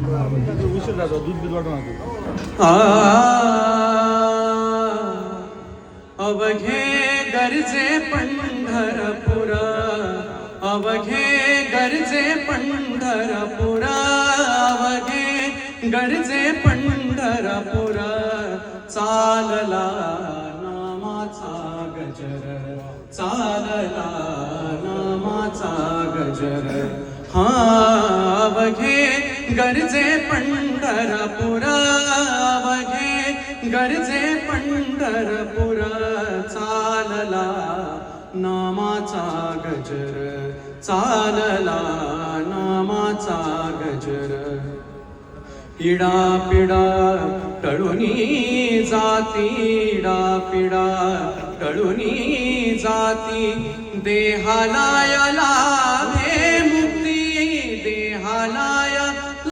उशीर जातो दूध बीध वाटून अवघे गरजे पंढरपुर, अवघे गरजे पंढरपुर, अवघे गरजे पंढरपुर, चालला नामाचा गजर, चालला नामाचा गजर. हा अवघे गरजे पंढरपुर, अवघे गरजे पंढरपुर, चालला नामाचा गजर, चालला नामाचा गजर. इडा पिडा टळुनी जाती, इडा पिडा टळुनी जाती, देहाला लाभे